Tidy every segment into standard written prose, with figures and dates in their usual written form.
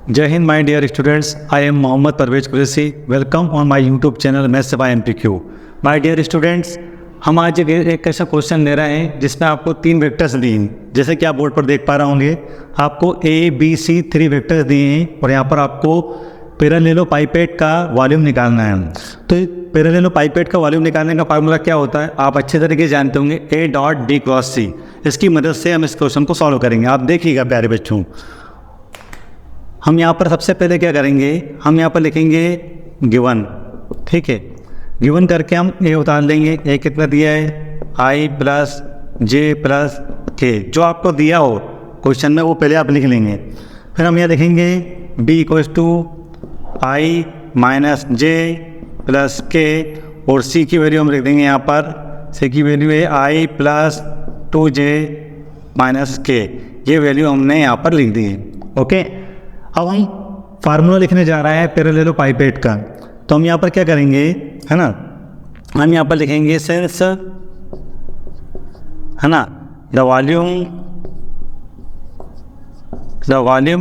जय Hind my dear students, I am Mohammad Parvez Qureshi. Welcome on my YouTube channel maths by MPQ. My dear students, हम आज एक ऐसा question ले रहे हैं जिसमें आपको 3 वेक्टर्स दिए हैं। जैसे कि आप बोर्ड पर देख पा रहे होंगे, आपको ए बी सी 3 वेक्टर्स दिए हैं और यहाँ पर आपको पैरेललोपाइपेड का वॉल्यूम निकालना है। तो पैरेललोपाइपेड का वॉल्यूम निकालने का फार्मूला क्या होता है आप अच्छे तरीके से जानते होंगे, ए डॉट डी क्रॉस सी। इसकी मदद से हम इस क्वेश्चन को सॉल्व करेंगे। आप देखिएगा प्यारे बच्चों, हम यहाँ पर सबसे पहले क्या करेंगे, हम यहाँ पर लिखेंगे गिवन। ठीक है, गिवन करके हम ए उतार लेंगे। ए कितना दिया है, आई प्लस जे प्लस के, जो आपको दिया हो क्वेश्चन में वो पहले आप लिख लेंगे। फिर हम यहाँ लिखेंगे B equals to I minus J plus K, और सी की वैल्यू हम लिख देंगे यहाँ पर। सी की वैल्यू है आई प्लस 2j माइनस के। ये वैल्यू हमने यहाँ पर लिख दी है। ओके, अब हम फार्मूला लिखने जा रहे हैं पैरेललोपाइपेड का। तो हम यहाँ पर क्या करेंगे, है ना, हम यहाँ पर लिखेंगे सिंस, है ना, द वॉल्यूम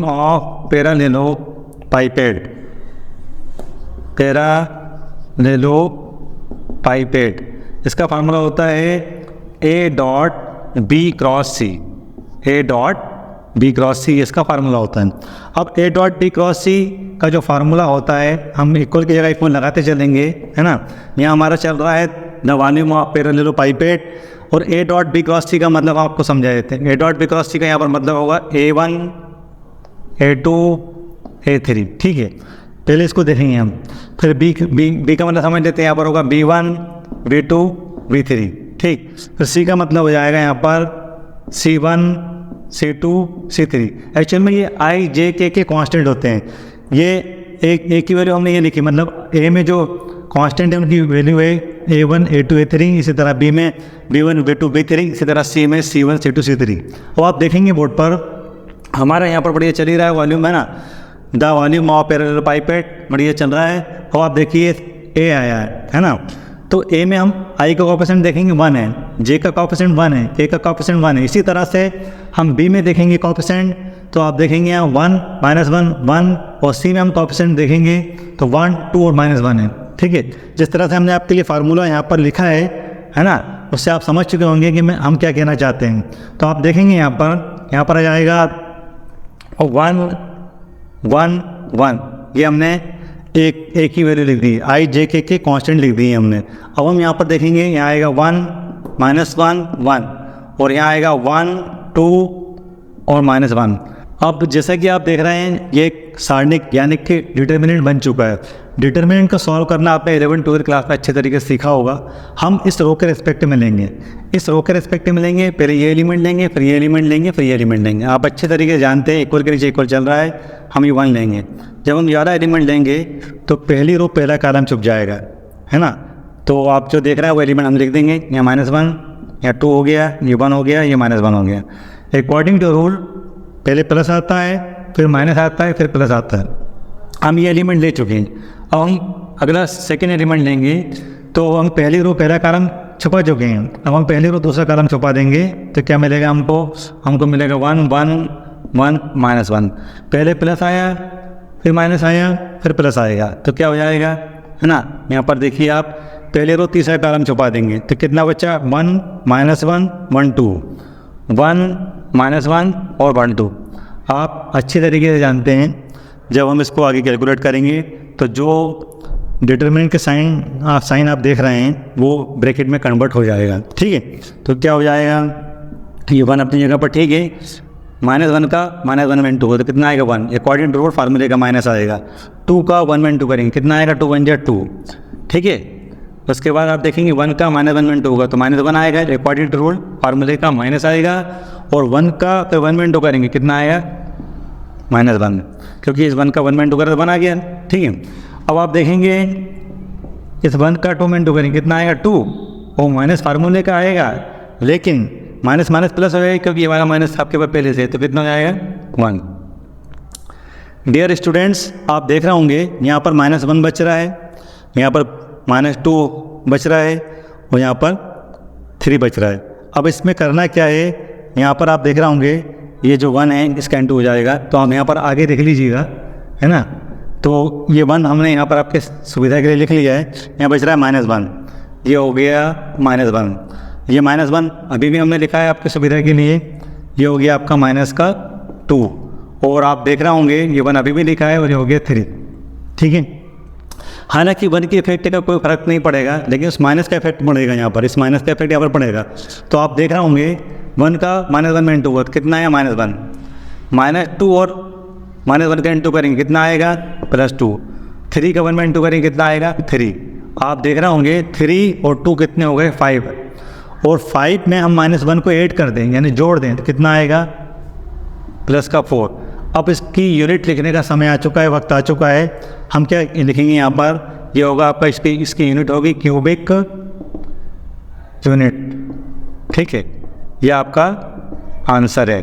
ऑफ पैरेललोपाइपेड इसका फार्मूला होता है A dot B cross C. A dot B cross C इसका फार्मूला होता है। अब A dot B cross C का जो फार्मूला होता है, हम इक्वल की जगह इक्वल लगाते चलेंगे, है ना। यहाँ हमारा चल रहा है द वॉल्यूम ऑफ पैरेललोपाइपेड, और ए डॉट बी क्रॉस सी का मतलब आपको समझा देते हैं। ए डॉट बी क्रॉस सी का यहाँ पर मतलब होगा A1 A2 A3। ठीक है, पहले इसको देखेंगे हम, फिर बी का मतलब समझ लेते हैं। यहाँ पर होगा B1 B2 B3। ठीक, फिर सी का मतलब हो जाएगा यहाँ पर C1 C2 C3। एक्चुअल में ये आई जे के कांस्टेंट होते हैं। ये एक की वैल्यू हमने ये लिखी, मतलब ए में जो कांस्टेंट है उनकी वैल्यू है A1 A2 A3, इसी तरह बी में B1 B2 B3, इसी तरह सी में C1 C2 C3। अब आप देखेंगे बोर्ड पर हमारा यहाँ पर बढ़िया चल ही रहा है वॉल्यूम, है ना, द वॉल्यूम ऑफ पैरेललोपाइपेड बढ़िया चल रहा है। और आप देखिए ए आया है ना। तो ए में हम आई का कोएफिशिएंट देखेंगे 1 है, जे का कोएफिशिएंट 1 है, के का कोएफिशिएंट 1 है। इसी तरह से हम बी में देखेंगे कोएफिशिएंट, तो आप देखेंगे यहाँ 1 -1 1, और सी में हम कोएफिशिएंट देखेंगे तो 1 2 और -1 है। ठीक है, जिस तरह से हमने आपके लिए फार्मूला यहाँ पर लिखा है ना, उससे आप समझ चुके होंगे कि हम क्या कहना चाहते हैं। तो आप देखेंगे यहाँ पर आ जाएगा 1 1 1, ये हमने एक ही वैल्यू लिख दी, आई जे के कांस्टेंट लिख दी है हमने। अब हम यहाँ पर देखेंगे, यहाँ आएगा 1 -1 1, और यहाँ आएगा 1 2 और -1। अब जैसा कि आप देख रहे हैं, ये सारणिक यानी कि डिटर्मिनेंट बन चुका है। डिटर्मिनेंट को सॉल्व करना आपने 11th 12th क्लास में अच्छे तरीके से सीखा होगा। हम इस रो के रिस्पेक्ट में लेंगे, पहले ये एलिमेंट लेंगे, फिर ये एलिमेंट लेंगे, फिर ये एलिमेंट लेंगे। आप अच्छे तरीके से जानते हैं इक्वल के नीचे इक्वल चल रहा है, हम ये 1 लेंगे। जब हम 11 एलिमेंट लेंगे तो पहली रो पहला कॉलम छुप जाएगा, है ना। तो आप जो देख रहे हैं वो एलिमेंट हम लिख देंगे, यहाँ -1, यहाँ 2 हो गया, ये 1 हो गया, ये -1 हो गया। अकॉर्डिंग टू रूल पहले प्लस आता है, फिर माइनस आता है, फिर प्लस आता है। हम ये एलिमेंट ले चुके हैं। अब हम अगला सेकेंड एलिमेंट लेंगे, तो हम पहली रो पहला कॉलम छुपा चुके हैं। अब हम पहली रो दूसरा कॉलम छुपा देंगे तो क्या मिलेगा हमको मिलेगा 1 1 1 -1। पहले प्लस आया, फिर माइनस आया, फिर प्लस आएगा, तो क्या हो जाएगा, है ना। यहाँ पर देखिए आप, पहले रो तीसरा कॉलम छुपा देंगे तो कितना बचा, 1 -1 1 2, 1 -1 और 1 2। आप अच्छी तरीके से जानते हैं जब हम इसको आगे कैलकुलेट करेंगे तो जो डिटरमिनेंट के साइन आप देख रहे हैं वो ब्रैकेट में कन्वर्ट हो जाएगा। ठीक है, तो क्या हो जाएगा, ये 1 अपनी जगह पर, ठीक है। -1 का -1 में 2 तो कितना आएगा 1, अकॉर्डिंग टू रूल फार्मूले का माइनस आएगा। 2 का 1 में 2 करेंगे, कितना आएगा 2 1 जा 2। ठीक है, उसके बाद आप देखेंगे 1 का -1 में 2 होगा तो -1 आएगा, अकॉर्डिंग टू रूल फार्मूले का माइनस आएगा। और 1 का फिर 1 में 2 करेंगे, कितना आएगा -1, क्योंकि इस 1 का 1 में 2 करें तो 1 आ गया। ठीक है, अब आप देखेंगे इस 1 का 2 में 2 करेंगे, कितना आएगा 2, वो माइनस फार्मूले का आएगा, लेकिन माइनस प्लस हो जाएगा क्योंकि हमारा माइनस आपके पास पहले से, तो कितना हो जाएगा 1। डियर स्टूडेंट्स, आप देख रहे होंगे यहाँ पर -1 बच रहा है, यहाँ पर -2 बच रहा है, और यहाँ पर 3 बच रहा है। अब इसमें करना क्या है, यहाँ पर आप देख रहे होंगे ये जो 1 है इसका इंटू हो जाएगा, तो हम यहाँ पर आगे देख लीजिएगा, है ना। तो ये 1 हमने यहाँ पर आपके सुविधा के लिए लिख लिया है। यहाँ बच रहा है -1, ये हो गया -1। ये -1 अभी भी हमने लिखा है आपके सुविधा के लिए, ये हो गया आपका -2। और आप देख रहे होंगे ये 1 अभी भी लिखा है और ये हो गया 3, ठीक है। हालांकि 1 की इफेक्ट का कोई फर्क नहीं पड़ेगा, लेकिन उस माइनस का इफेक्ट पड़ेगा यहाँ पर, इस माइनस का इफेक्ट यहाँ पर पड़ेगा। तो आप देख रहे होंगे 1 का -1 में इंटू हुआ कितना है -1, -2 और -1 का इंटू करेंगे कितना आएगा +2, 3 का 1 में इंटू करेंगे कितना आएगा 3। आप देख रहे होंगे 3 और 2 कितने हो गए 5, और 5 में हम -1 को ऐड कर दें यानी जोड़ दें तो कितना आएगा +4। अब इसकी यूनिट लिखने का समय आ चुका है, वक्त आ चुका है। हम क्या लिखेंगे यहाँ पर, ये होगा आपका इसकी यूनिट होगी क्यूबिक यूनिट, ठीक है। ये आपका आंसर है।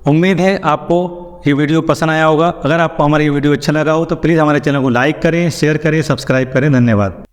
उम्मीद है आपको ये वीडियो पसंद आया होगा। अगर आपको हमारा ये वीडियो अच्छा लगा हो तो प्लीज़ हमारे चैनल को लाइक करें, शेयर करें, सब्सक्राइब करें। धन्यवाद।